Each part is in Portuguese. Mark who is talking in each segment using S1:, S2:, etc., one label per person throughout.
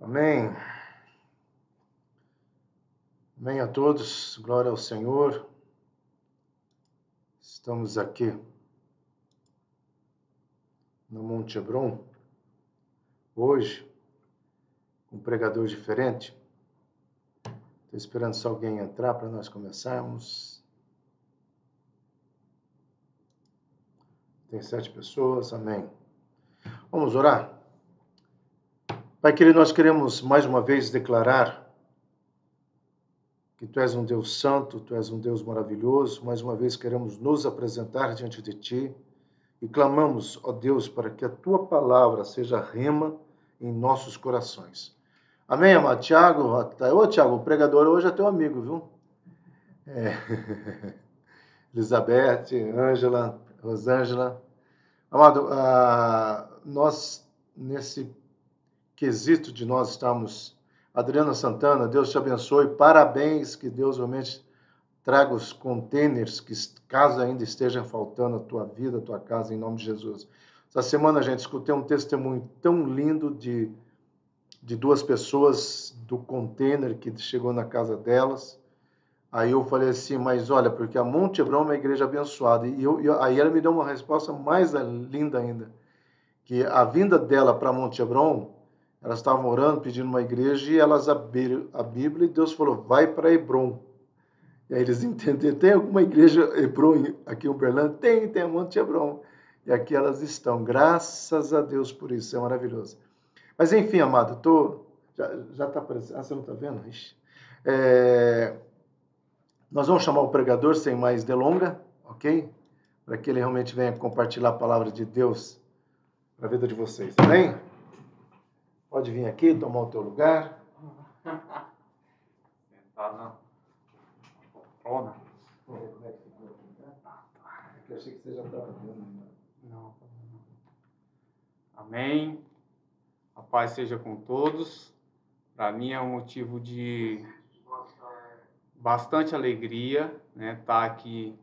S1: Amém. Amém a todos. Glória ao Senhor. Estamos aqui no Monte Hebron, hoje, com um pregador diferente. Estou esperando só alguém entrar para nós começarmos. Tem 7 pessoas, amém. Vamos orar? Pai querido, nós queremos mais uma vez declarar que Tu és um Deus santo, Tu és um Deus maravilhoso. Mais uma vez queremos nos apresentar diante de Ti e clamamos, ó Deus, para que a Tua palavra seja rema em nossos corações. Amém, amado Tiago? Ô, Tiago, o pregador hoje é teu amigo, viu? Elizabeth, Ângela, Rosângela. Amado, nós, nesse quesito de nós estamos... Adriana Santana, Deus te abençoe, parabéns, que Deus realmente traga os containers que, caso ainda estejam faltando a tua vida, a tua casa, em nome de Jesus. Essa semana, gente, escutei um testemunho tão lindo de 2 pessoas do container que chegou na casa delas. Aí eu falei assim, mas olha, porque a Monte Hebron é uma igreja abençoada. Aí ela me deu uma resposta mais linda ainda, que a vinda dela para Monte Hebron, elas estavam orando, pedindo uma igreja, e elas abriram a Bíblia e Deus falou, vai para Hebron. E aí eles entenderam, tem alguma igreja Hebron aqui em Uberlândia? Tem a Monte Hebron. E aqui elas estão, graças a Deus por isso, é maravilhoso. Mas enfim, amado, já está aparecendo, você não está vendo? Ixi. Nós vamos chamar o pregador sem mais delonga, ok? Para que ele realmente venha compartilhar a palavra de Deus para a vida de vocês, amém? Pode vir aqui, tomar o teu lugar.
S2: Sentar na poltrona.
S1: Eu achei que você já estava vendo.
S2: Não. Amém. A paz seja com todos. Para mim é um motivo de bastante alegria, né, estar aqui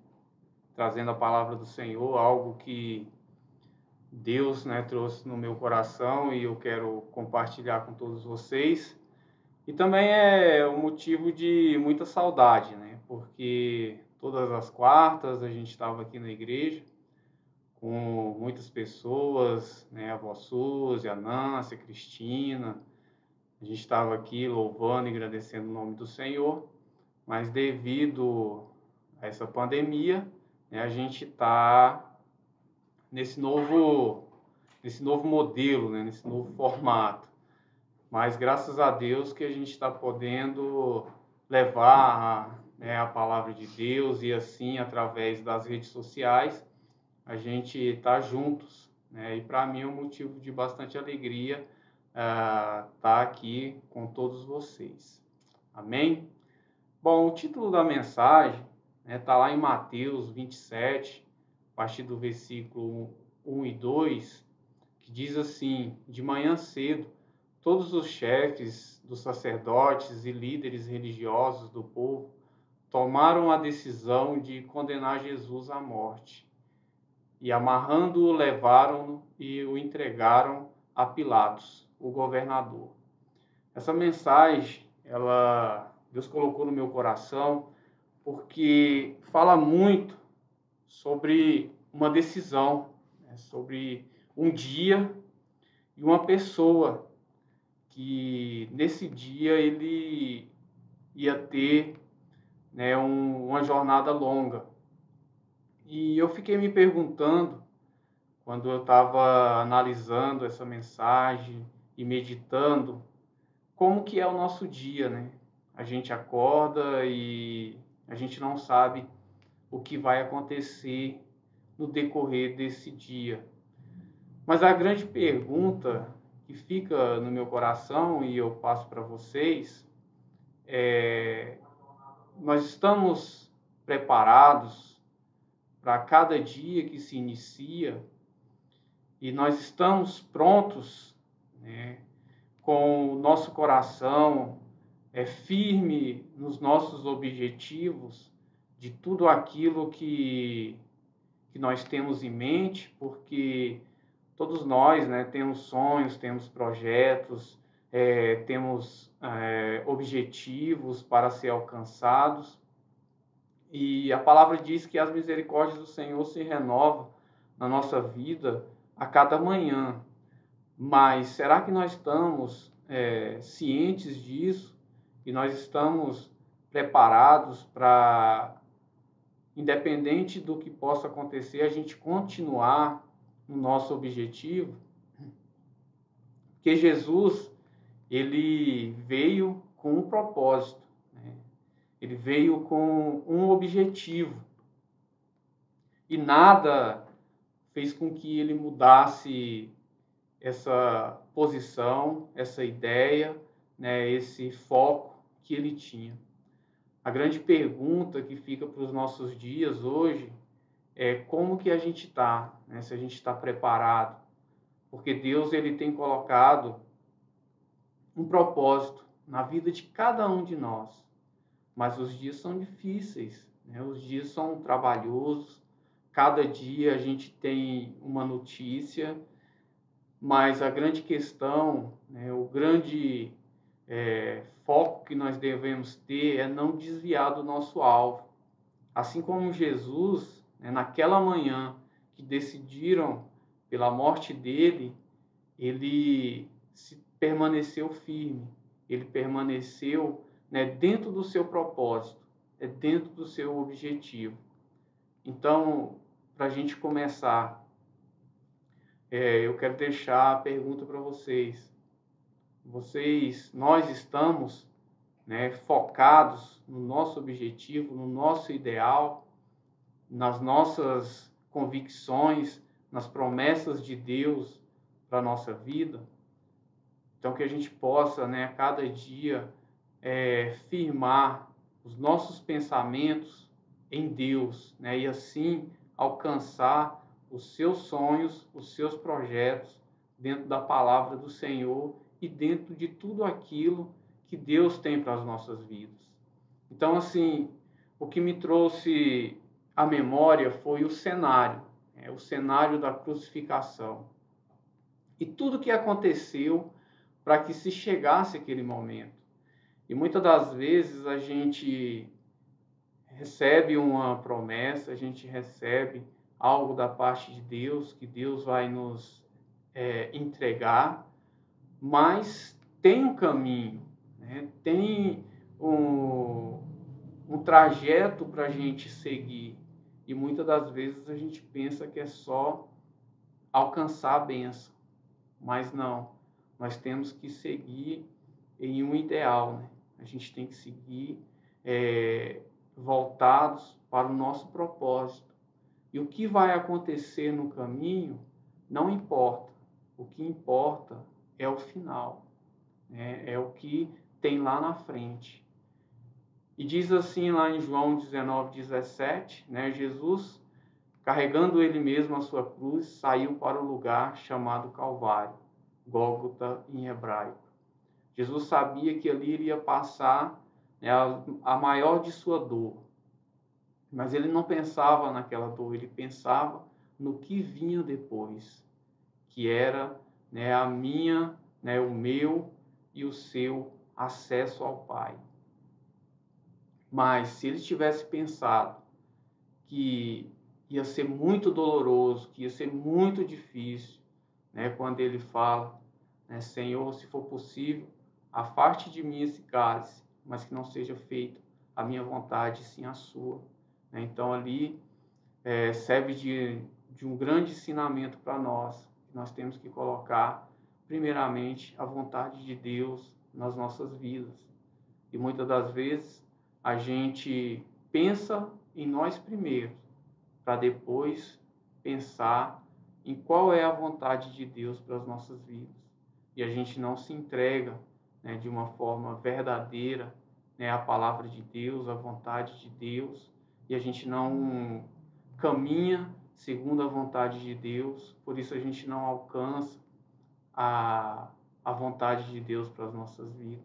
S2: trazendo a palavra do Senhor, algo que Deus, né, trouxe no meu coração e eu quero compartilhar com todos vocês. E também é um motivo de muita saudade, né, porque todas as quartas a gente estava aqui na igreja com muitas pessoas, né, a Vó Suzy, a Nancy, a Cristina. A gente estava aqui louvando e agradecendo o nome do Senhor, mas devido a essa pandemia, né, a gente está nesse novo modelo, né, nesse novo formato. Mas graças a Deus que a gente está podendo levar a palavra de Deus e assim, através das redes sociais, a gente está juntos, né? E para mim é um motivo de bastante alegria estar aqui com todos vocês. Amém? Bom, o título da mensagem está lá em Mateus 27, a partir do versículo 1 e 2, que diz assim: de manhã cedo, todos os chefes dos sacerdotes e líderes religiosos do povo tomaram a decisão de condenar Jesus à morte. E amarrando-o, levaram-no e o entregaram a Pilatos, o governador. Essa mensagem, Deus colocou no meu coração porque fala muito sobre uma decisão, né, sobre um dia e uma pessoa que nesse dia ele ia ter, né, uma jornada longa. E eu fiquei me perguntando, quando eu estava analisando essa mensagem e meditando, como que é o nosso dia, né? A gente acorda e a gente não sabe o que vai acontecer no decorrer desse dia. Mas a grande pergunta que fica no meu coração e eu passo para vocês é: nós estamos preparados para cada dia que se inicia e nós estamos prontos, né, com o nosso coração firme nos nossos objetivos de tudo aquilo que nós temos em mente, porque todos nós, né, temos sonhos, temos projetos, temos objetivos para ser alcançados, e a palavra diz que as misericórdias do Senhor se renovam na nossa vida a cada manhã. Mas será que nós estamos cientes disso? E nós estamos preparados para, independente do que possa acontecer, a gente continuar no nosso objetivo? Porque Jesus, ele veio com um propósito, né? Ele veio com um objetivo. E nada fez com que ele mudasse essa posição, essa ideia, né, esse foco que ele tinha. A grande pergunta que fica para os nossos dias hoje é como que a gente está, né, se a gente está preparado, porque Deus ele tem colocado um propósito na vida de cada um de nós, mas os dias são difíceis, né, os dias são trabalhosos, cada dia a gente tem uma notícia, mas a grande questão, né, o grande foco que nós devemos ter é não desviar do nosso alvo. Assim como Jesus, né, naquela manhã que decidiram pela morte dele, ele permaneceu firme, ele permaneceu, né, dentro do seu propósito, dentro do seu objetivo. Então, para a gente começar, eu quero deixar a pergunta para vocês. Nós estamos, né, focados no nosso objetivo, no nosso ideal, nas nossas convicções, nas promessas de Deus para a nossa vida? Então, que a gente possa, né, a cada dia, firmar os nossos pensamentos em Deus, né, e assim alcançar os seus sonhos, os seus projetos dentro da palavra do Senhor e dentro de tudo aquilo que Deus tem para as nossas vidas. Então, assim, o que me trouxe à memória foi o cenário da crucificação. E tudo o que aconteceu para que se chegasse aquele momento. E muitas das vezes a gente recebe uma promessa, a gente recebe algo da parte de Deus, que Deus vai nos entregar, mas tem um caminho, né? Tem um trajeto para a gente seguir. E muitas das vezes a gente pensa que é só alcançar a bênção, mas não. Nós temos que seguir em um ideal, né? A gente tem que seguir voltados para o nosso propósito. E o que vai acontecer no caminho não importa. O que importa é o final, né? É o que tem lá na frente. E diz assim lá em João 19:17, né? Jesus, carregando ele mesmo a sua cruz, saiu para o lugar chamado Calvário, Gólgota em hebraico. Jesus sabia que ali iria passar, né, a maior de sua dor. Mas ele não pensava naquela dor, ele pensava no que vinha depois, que era, né, o meu e o seu acesso ao Pai. Mas se ele tivesse pensado que ia ser muito doloroso, que ia ser muito difícil, né, quando ele fala, né, Senhor, se for possível, afaste de mim esse cálice, mas que não seja feito a minha vontade, sim a sua. Então ali serve de um grande ensinamento para nós. Nós temos que colocar, primeiramente, a vontade de Deus nas nossas vidas. E muitas das vezes a gente pensa em nós primeiro, para depois pensar em qual é a vontade de Deus para as nossas vidas. E a gente não se entrega, né, de uma forma verdadeira, né, à palavra de Deus, à vontade de Deus, e a gente não caminha segundo a vontade de Deus, por isso a gente não alcança a vontade de Deus para as nossas vidas.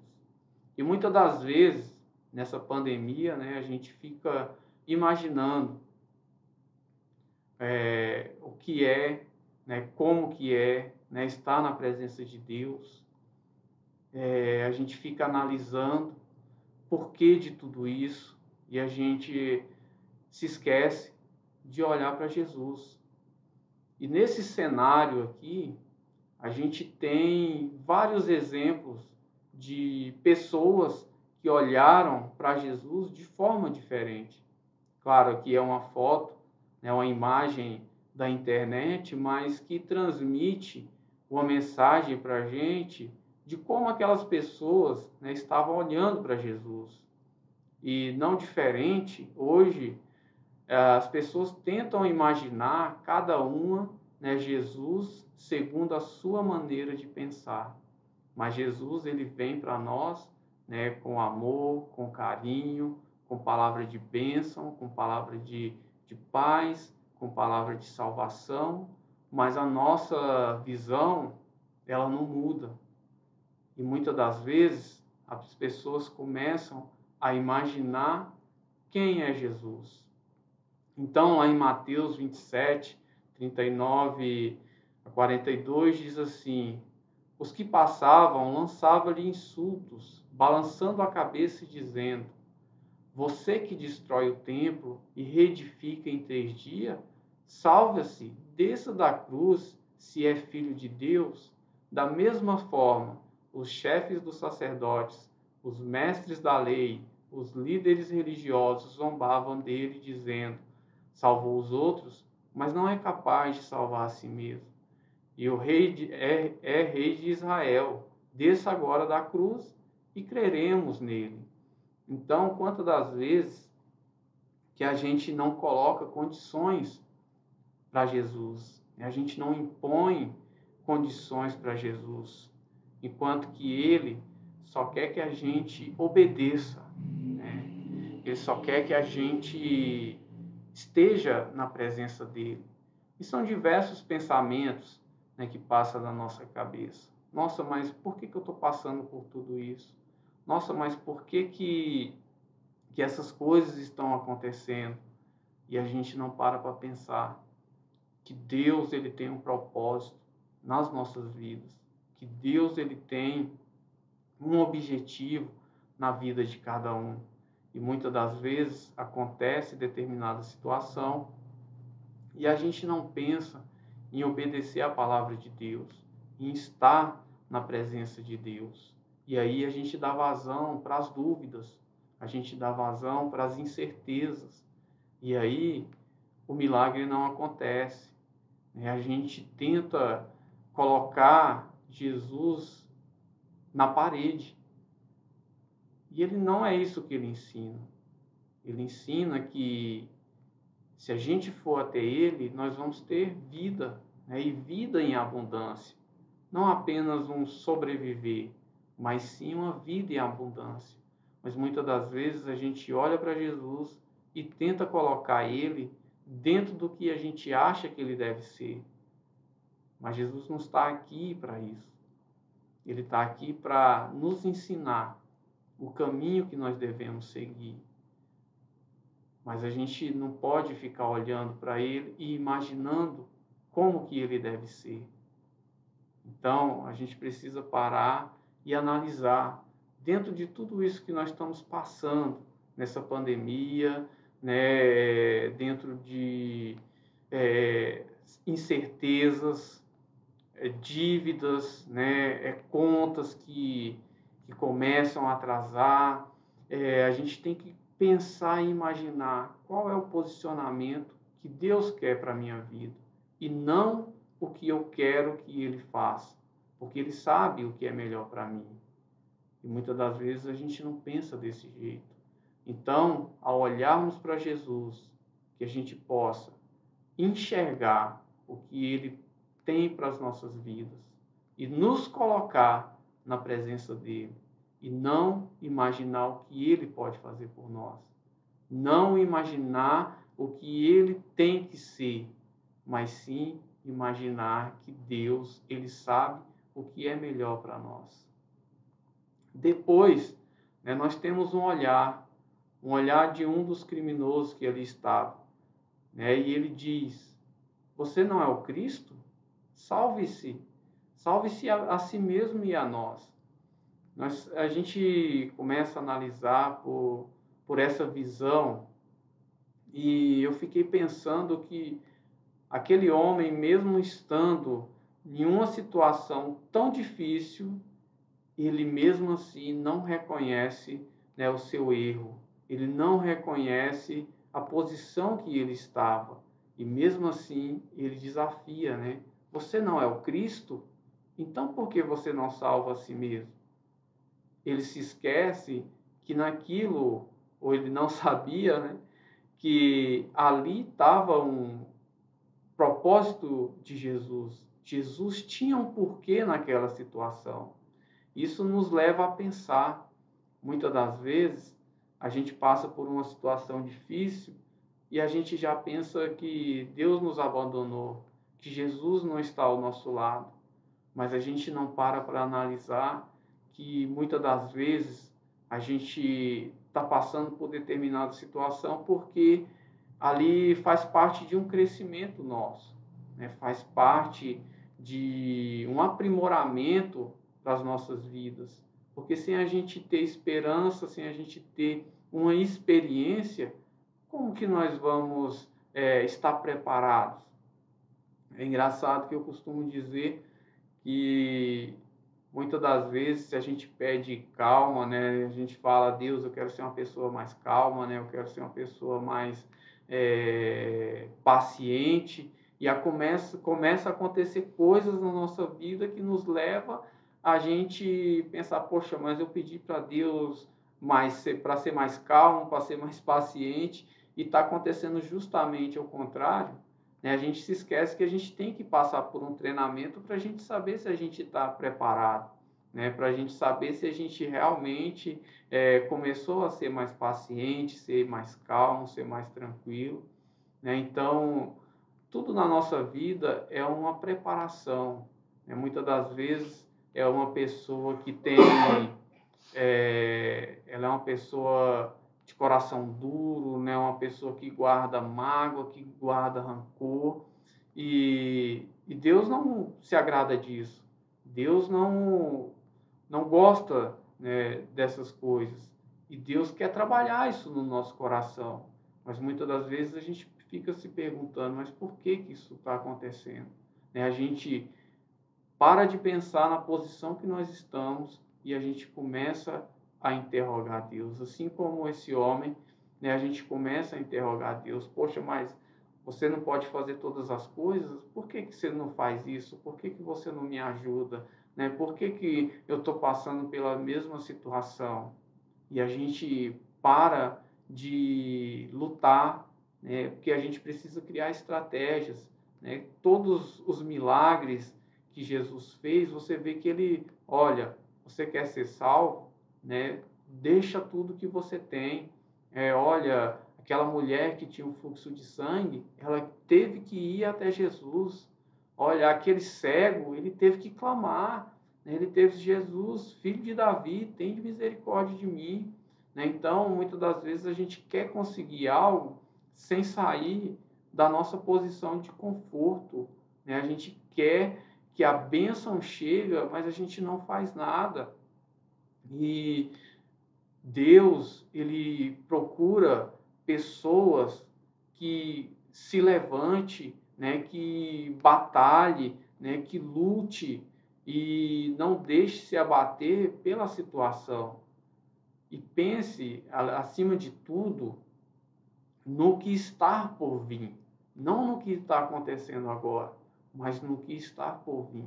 S2: E muitas das vezes, nessa pandemia, né, a gente fica imaginando o que é, né, como que é, né, estar na presença de Deus. a gente fica analisando por que de tudo isso e a gente se esquece de olhar para Jesus. E nesse cenário aqui, a gente tem vários exemplos de pessoas que olharam para Jesus de forma diferente. Claro, aqui é uma foto, né, uma imagem da internet, mas que transmite uma mensagem para a gente de como aquelas pessoas, né, estavam olhando para Jesus. E não diferente, hoje, as pessoas tentam imaginar cada uma, né, Jesus segundo a sua maneira de pensar. Mas Jesus, ele vem para nós, né, com amor, com carinho, com palavra de bênção, com palavra de paz, com palavra de salvação, mas a nossa visão, ela não muda. E muitas das vezes as pessoas começam a imaginar quem é Jesus. Então, lá em Mateus 27, 39 a 42, diz assim: os que passavam lançavam-lhe insultos, balançando a cabeça e dizendo: você que destrói o templo e reedifica em 3 dias, salve-se, desça da cruz, se é filho de Deus. Da mesma forma, os chefes dos sacerdotes, os mestres da lei, os líderes religiosos zombavam dele, dizendo: salvou os outros, mas não é capaz de salvar a si mesmo. E o rei é rei de Israel. Desça agora da cruz e creremos nele. Então, quantas das vezes que a gente não coloca condições para Jesus, a gente não impõe condições para Jesus, enquanto que ele só quer que a gente obedeça, né? Ele só quer que a gente esteja na presença dele. E são diversos pensamentos, né, que passam na nossa cabeça. Nossa, mas por que eu estou passando por tudo isso? Nossa, mas por que essas coisas estão acontecendo? E a gente não para pensar que Deus, ele tem um propósito nas nossas vidas, que Deus, ele tem um objetivo na vida de cada um. E muitas das vezes acontece determinada situação e a gente não pensa em obedecer a palavra de Deus, em estar na presença de Deus. E aí a gente dá vazão para as dúvidas, a gente dá vazão para as incertezas. E aí o milagre não acontece, né? A gente tenta colocar Jesus na parede. E ele não é isso que ele ensina. Ele ensina que se a gente for até ele, nós vamos ter vida, né? E vida em abundância. Não apenas um sobreviver, mas sim uma vida em abundância. Mas muitas das vezes a gente olha para Jesus e tenta colocar ele dentro do que a gente acha que ele deve ser. Mas Jesus não está aqui para isso. Ele está aqui para nos ensinar o caminho que nós devemos seguir. Mas a gente não pode ficar olhando para ele e imaginando como que ele deve ser. Então, a gente precisa parar e analisar, dentro de tudo isso que nós estamos passando, nessa pandemia, né, dentro de incertezas, dívidas, né, contas que começam a atrasar, a gente tem que pensar e imaginar qual é o posicionamento que Deus quer para a minha vida e não o que eu quero que Ele faça, porque Ele sabe o que é melhor para mim. E muitas das vezes a gente não pensa desse jeito. Então, ao olharmos para Jesus, que a gente possa enxergar o que Ele tem para as nossas vidas e nos colocar na presença dele e não imaginar o que ele pode fazer por nós, não imaginar o que ele tem que ser, mas sim imaginar que Deus, ele sabe o que é melhor para nós. Depois, né, nós temos um olhar de um dos criminosos que ali estava, né, e ele diz: você não é o Cristo? Salve-se a si mesmo e a nós. A gente começa a analisar por essa visão, e eu fiquei pensando que aquele homem, mesmo estando em uma situação tão difícil, ele mesmo assim não reconhece, né, o seu erro, ele não reconhece a posição que ele estava, e mesmo assim ele desafia, né? Você não é o Cristo? Então por que você não salva a si mesmo? Ele se esquece que naquilo, ou ele não sabia, né, que ali estava um propósito de Jesus. Jesus tinha um porquê naquela situação. Isso nos leva a pensar. Muitas das vezes, a gente passa por uma situação difícil e a gente já pensa que Deus nos abandonou, que Jesus não está ao nosso lado. Mas a gente não para analisar que muitas das vezes a gente está passando por determinada situação porque ali faz parte de um crescimento nosso, né? Faz parte de um aprimoramento das nossas vidas. Porque sem a gente ter esperança, sem a gente ter uma experiência, como que nós vamos estar preparados? É engraçado que eu costumo dizer que muitas das vezes, se a gente pede calma, né, a gente fala, Deus, eu quero ser uma pessoa mais calma, né, eu quero ser uma pessoa mais paciente, e começa a acontecer coisas na nossa vida que nos leva a gente pensar, poxa, mas eu pedi para Deus para ser mais calmo, para ser mais paciente, e está acontecendo justamente ao contrário, né? A gente se esquece que a gente tem que passar por um treinamento para a gente saber se a gente está preparado, né? Para a gente saber se a gente realmente começou a ser mais paciente, ser mais calmo, ser mais tranquilo, né? Então, tudo na nossa vida é uma preparação, né? Muitas das vezes é uma pessoa que tem ela é uma pessoa de coração duro, né? Uma pessoa que guarda mágoa, que guarda rancor, e Deus não se agrada disso. Deus não gosta, né, dessas coisas, e Deus quer trabalhar isso no nosso coração, mas muitas das vezes a gente fica se perguntando, mas por que que isso está acontecendo? Né? A gente para de pensar na posição que nós estamos e a gente começa a interrogar Deus. Assim como esse homem, né, a gente começa a interrogar Deus. Poxa, mas você não pode fazer todas as coisas? Por que que você não faz isso? Por que que você não me ajuda? Né? Por que que eu estou passando pela mesma situação? E a gente para de lutar, né? Porque a gente precisa criar estratégias, né? Todos os milagres que Jesus fez, você vê que ele, olha, você quer ser salvo, né? Deixa tudo que você tem. Olha, aquela mulher que tinha um fluxo de sangue, ela teve que ir até Jesus. Olha, aquele cego, ele teve que clamar, né? Ele teve: Jesus, filho de Davi, tem misericórdia de mim. Né? Então, muitas das vezes a gente quer conseguir algo sem sair da nossa posição de conforto, né? A gente quer que a bênção chega, mas a gente não faz nada. E Deus, ele procura pessoas que se levante, né, que batalhe, né, que lute e não deixe se abater pela situação. E pense, acima de tudo, no que está por vir, não no que está acontecendo agora, mas no que está por vir.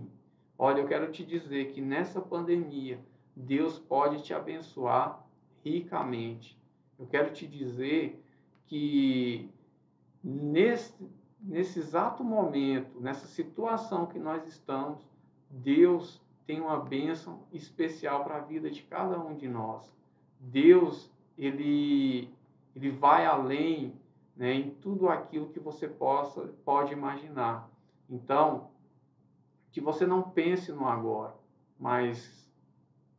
S2: Olha, eu quero te dizer que nessa pandemia, Deus pode te abençoar ricamente. Eu quero te dizer que nesse, nesse exato momento, nessa situação que nós estamos, Deus tem uma bênção especial para a vida de cada um de nós. Deus, ele vai além, né, em tudo aquilo que você pode imaginar. Então, que você não pense no agora, mas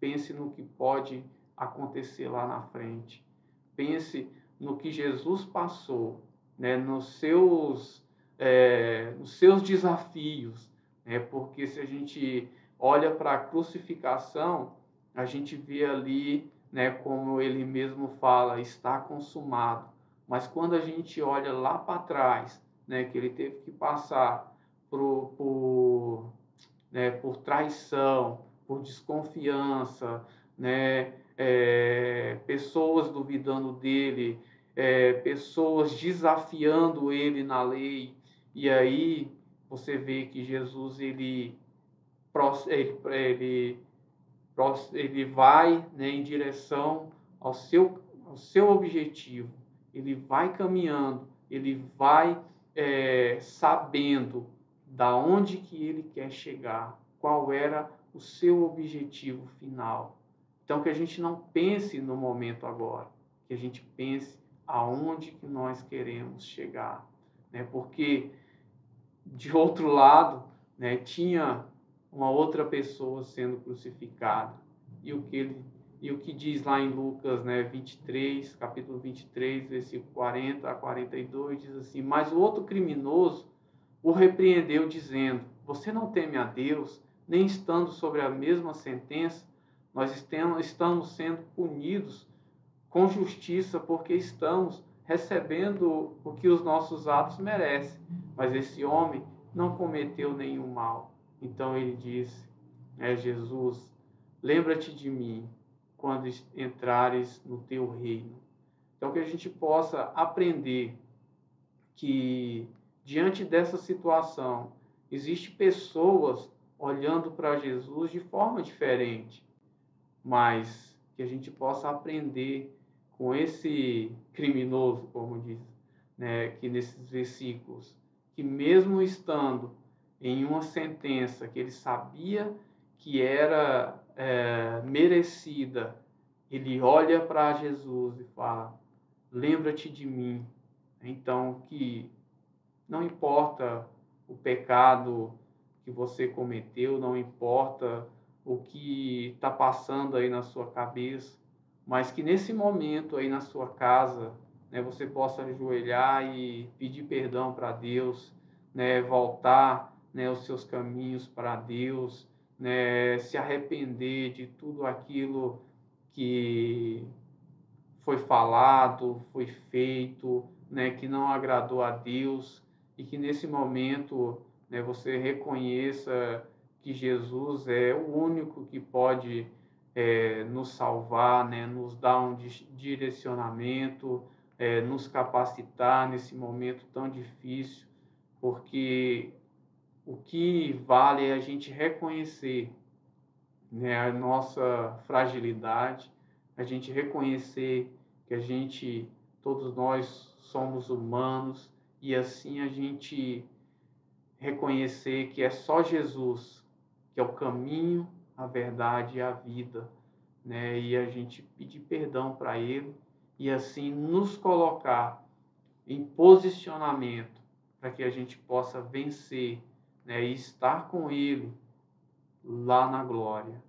S2: pense no que pode acontecer lá na frente. Pense no que Jesus passou, né, nos seus desafios, né, porque se a gente olha para a crucificação, a gente vê ali, né, como ele mesmo fala, está consumado. Mas quando a gente olha lá para trás, né, que ele teve que passar por traição, por desconfiança, né, pessoas duvidando dele, pessoas desafiando ele na lei, e aí você vê que Jesus ele, ele vai, né, em direção ao seu objetivo, ele vai caminhando, ele vai sabendo da onde que ele quer chegar, qual era o seu objetivo final. Então, que a gente não pense no momento agora, que a gente pense aonde que nós queremos chegar, né? Porque de outro lado, né, tinha uma outra pessoa sendo crucificada. E o que diz lá em Lucas, né, 23, capítulo 23, versículo 40 a 42, diz assim: mas o outro criminoso o repreendeu, dizendo: você não teme a Deus, nem estando sobre a mesma sentença? Nós estamos sendo punidos com justiça, porque estamos recebendo o que os nossos atos merecem. Mas esse homem não cometeu nenhum mal. Então ele disse: Jesus, lembra-te de mim quando entrares no teu reino. Então que a gente possa aprender que diante dessa situação existem pessoas olhando para Jesus de forma diferente, mas que a gente possa aprender com esse criminoso, como diz, né, que nesses versículos, que mesmo estando em uma sentença que ele sabia que era merecida, ele olha para Jesus e fala: lembra-te de mim. Então, que não importa o pecado que você cometeu, não importa o que está passando aí na sua cabeça, mas que nesse momento aí na sua casa, né, você possa ajoelhar e pedir perdão para Deus, né, voltar, né, os seus caminhos para Deus, né, se arrepender de tudo aquilo que foi falado, foi feito, né, que não agradou a Deus, e que nesse momento, né, você reconheça que Jesus é o único que pode nos salvar, né, nos dar um direcionamento, nos capacitar nesse momento tão difícil, porque o que vale é a gente reconhecer, né, a nossa fragilidade, a gente reconhecer que todos nós somos humanos, e assim a gente reconhecer que é só Jesus que é o caminho, a verdade e a vida, né? E a gente pedir perdão para Ele e assim nos colocar em posicionamento para que a gente possa vencer, né? E estar com Ele lá na glória.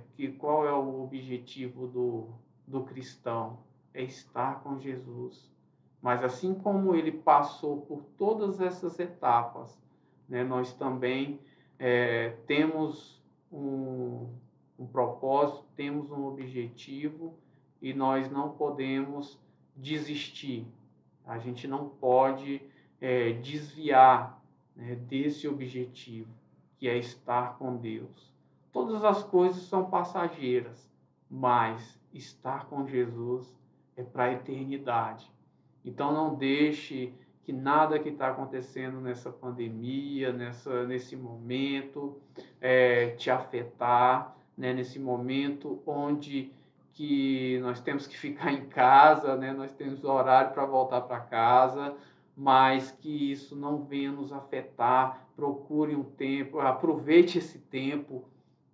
S2: Porque qual é o objetivo do cristão? É estar com Jesus. Mas assim como ele passou por todas essas etapas, né, nós também temos um propósito, temos um objetivo, e nós não podemos desistir. A gente não pode desviar, né, desse objetivo, que é estar com Deus. Todas as coisas são passageiras, mas estar com Jesus é para a eternidade. Então não deixe que nada que está acontecendo nessa pandemia, nesse momento, te afetar, né? Nesse momento onde que nós temos que ficar em casa, né? Nós temos horário para voltar para casa, mas que isso não venha nos afetar. Procure um tempo, aproveite esse tempo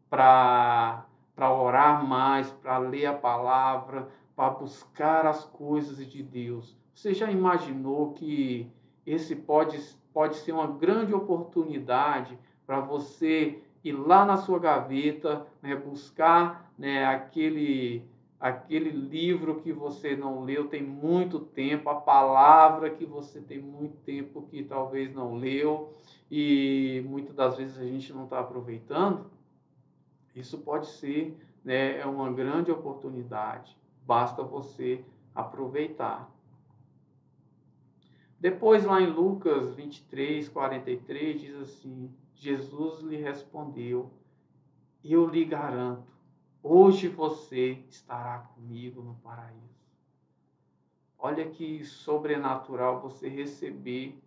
S2: para orar mais, para ler a palavra, para buscar as coisas de Deus. Você já imaginou que esse pode ser uma grande oportunidade para você ir lá na sua gaveta, né, buscar, né, aquele livro que você não leu tem muito tempo, a palavra que você tem muito tempo que talvez não leu, e muitas das vezes a gente não está aproveitando? Isso pode ser, né, é uma grande oportunidade. Basta você aproveitar. Depois, lá em Lucas 23, 43, diz assim: Jesus lhe respondeu: eu lhe garanto, hoje você estará comigo no paraíso. Olha que sobrenatural você receber,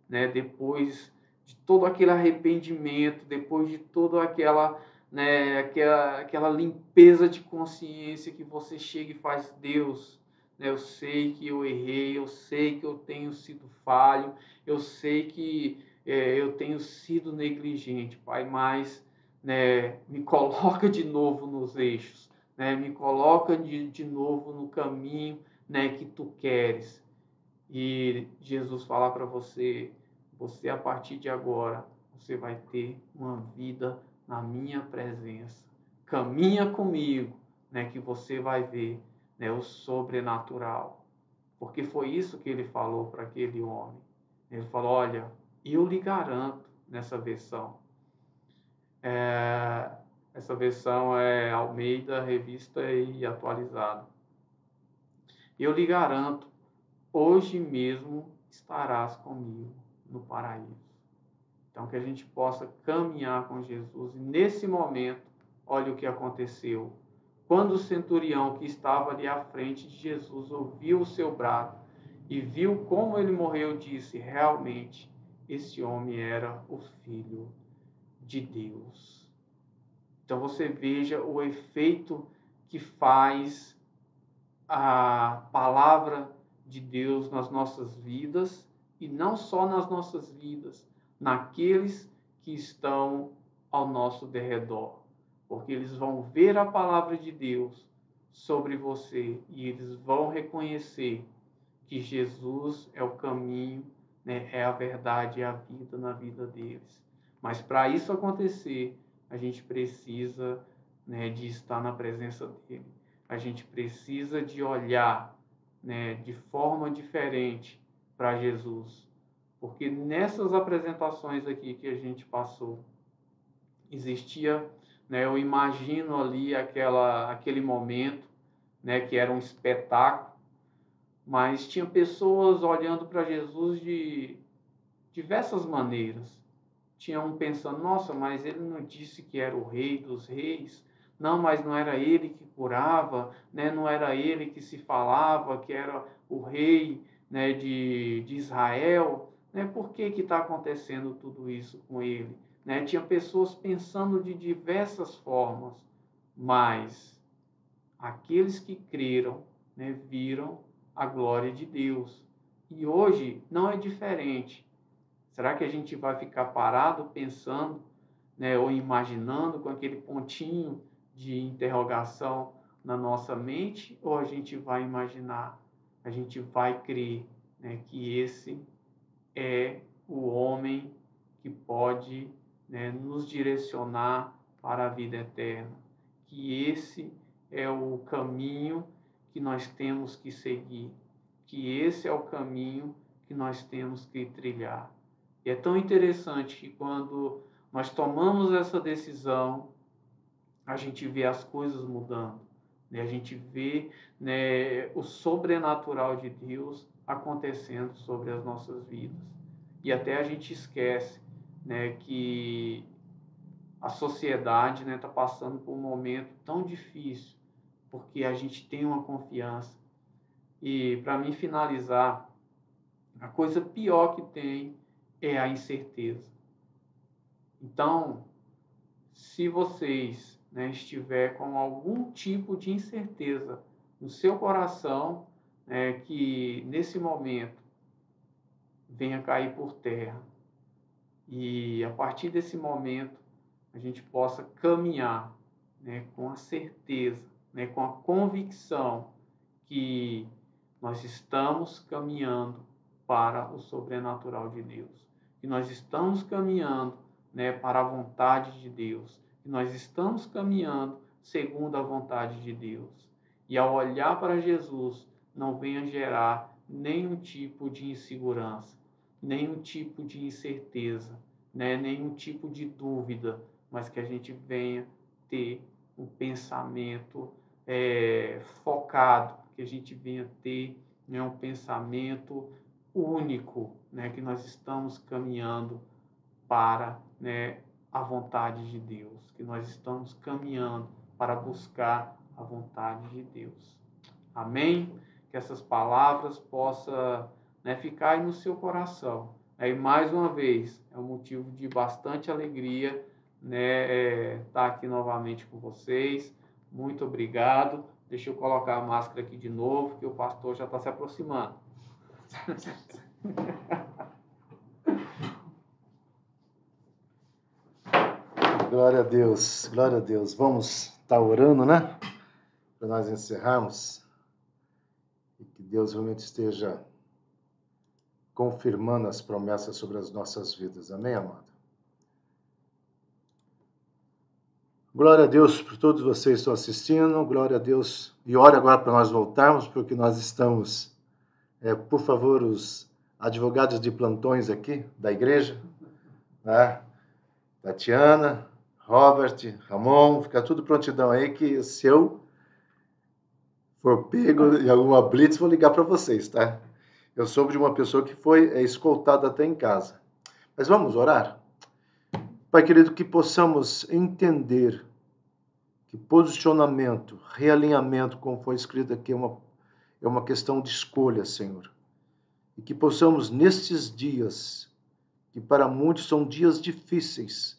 S2: né, depois de todo aquele arrependimento, depois de toda aquela, né, aquela limpeza de consciência que você chega e faz: Deus, né, eu sei que eu errei, eu sei que eu tenho sido falho, eu sei que eu tenho sido negligente, Pai, mas, né, me coloca de novo nos eixos, né, me coloca de novo no caminho, né, que tu queres. E Jesus fala para você: você a partir de agora, você vai ter uma vida na minha presença. Caminha comigo, né, que você vai ver, né, o sobrenatural. Porque foi isso que ele falou para aquele homem. Ele falou: olha, eu lhe garanto, nessa versão. Essa versão é Almeida, revista e atualizada. Eu lhe garanto, hoje mesmo estarás comigo no paraíso. Então, que a gente possa caminhar com Jesus. E nesse momento, olha o que aconteceu. Quando o centurião que estava ali à frente de Jesus ouviu o seu brado e viu como ele morreu, disse: realmente, esse homem era o Filho de Deus. Então, você veja o efeito que faz a palavra de Deus nas nossas vidas, e não só nas nossas vidas, naqueles que estão ao nosso derredor, porque eles vão ver a palavra de Deus sobre você e eles vão reconhecer que Jesus é o caminho, né, é a verdade e a vida na vida deles. Mas para isso acontecer, a gente precisa, né, de estar na presença dele. A gente precisa de olhar, né, de forma diferente para Jesus. Porque nessas apresentações aqui que a gente passou, existia, né, eu imagino ali aquele momento, né, que era um espetáculo, mas tinha pessoas olhando para Jesus de diversas maneiras. Tinha um pensando: nossa, mas ele não disse que era o rei dos reis? Não, mas não era ele que curava, né? Não era ele que se falava que era o rei, né, de Israel? Né? Por que está acontecendo tudo isso com ele? Né? Tinha pessoas pensando de diversas formas, mas aqueles que creram, né, viram a glória de Deus. E hoje não é diferente. Será que a gente vai ficar parado pensando, né, ou imaginando com aquele pontinho de interrogação na nossa mente? Ou a gente vai imaginar, a gente vai crer, né, que esse é o homem que pode, né, nos direcionar para a vida eterna? Que esse é o caminho que nós temos que seguir, que esse é o caminho que nós temos que trilhar. E é tão interessante que quando nós tomamos essa decisão, a gente vê as coisas mudando, né? A gente vê, né, o sobrenatural de Deus acontecendo sobre as nossas vidas. E até a gente esquece, né, que a sociedade, né, está passando por um momento tão difícil, porque a gente tem uma confiança. E para mim finalizar, a coisa pior que tem é a incerteza. Então, se vocês, né, estiver com algum tipo de incerteza no seu coração, né, que nesse momento venha cair por terra e a partir desse momento a gente possa caminhar, né, com a certeza, né, com a convicção que nós estamos caminhando para o sobrenatural de Deus, que nós estamos caminhando, né, para a vontade de Deus, que nós estamos caminhando segundo a vontade de Deus. E ao olhar para Jesus, não venha gerar nenhum tipo de insegurança, nenhum tipo de incerteza, né, nenhum tipo de dúvida, mas que a gente venha ter um pensamento focado, que a gente venha ter, né, um pensamento único, né, que nós estamos caminhando para, né, a vontade de Deus, que nós estamos caminhando para buscar a vontade de Deus. Amém? Que essas palavras possam, né, ficar aí no seu coração. E mais uma vez, é um motivo de bastante alegria, né, estar aqui novamente com vocês. Muito obrigado. Deixa eu colocar a máscara aqui de novo, que o pastor já está se aproximando.
S1: Glória a Deus, glória a Deus. Vamos estar orando, né? Para nós encerrarmos. E que Deus realmente esteja confirmando as promessas sobre as nossas vidas. Amém, amado? Glória a Deus por todos vocês que estão assistindo. Glória a Deus. E ore agora para nós voltarmos, porque nós estamos, por favor, os advogados de plantões aqui da igreja, né? Tatiana, Robert, Ramon, fica tudo prontidão aí, que se eu for pego em alguma blitz, vou ligar para vocês, tá? Eu soube de uma pessoa que foi escoltada até em casa. Mas vamos orar? Pai querido, que possamos entender que posicionamento, realinhamento, como foi escrito aqui, é uma questão de escolha, Senhor. E que possamos, nestes dias, que para muitos são dias difíceis,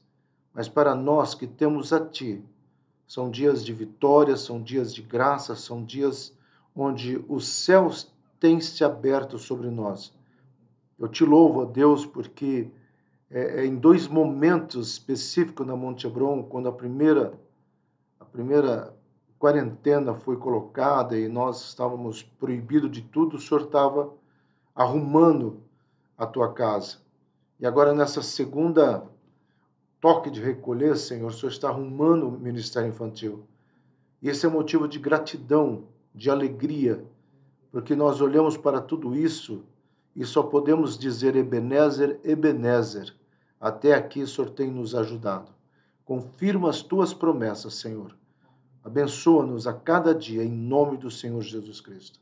S1: mas para nós que temos a Ti, são dias de vitória, são dias de graça, são dias onde os céus têm se aberto sobre nós. Eu te louvo, ó Deus, porque em 2 momentos específicos na Monte Hebron, quando a primeira quarentena foi colocada e nós estávamos proibidos de tudo, o Senhor estava arrumando a tua casa. E agora nessa segunda toque de recolher, Senhor, o Senhor está arrumando o ministério infantil. E esse é motivo de gratidão, de alegria, porque nós olhamos para tudo isso e só podemos dizer Ebenezer, Ebenezer. Até aqui o Senhor tem nos ajudado. Confirma as tuas promessas, Senhor. Abençoa-nos a cada dia, em nome do Senhor Jesus Cristo.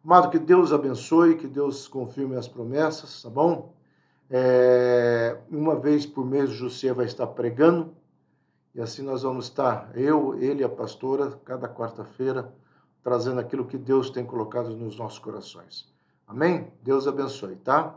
S1: Amado, que Deus abençoe, que Deus confirme as promessas, tá bom? Uma vez por mês o José vai estar pregando, e assim nós vamos estar, eu, ele e a pastora, cada quarta-feira, trazendo aquilo que Deus tem colocado nos nossos corações. Amém? Deus abençoe, tá?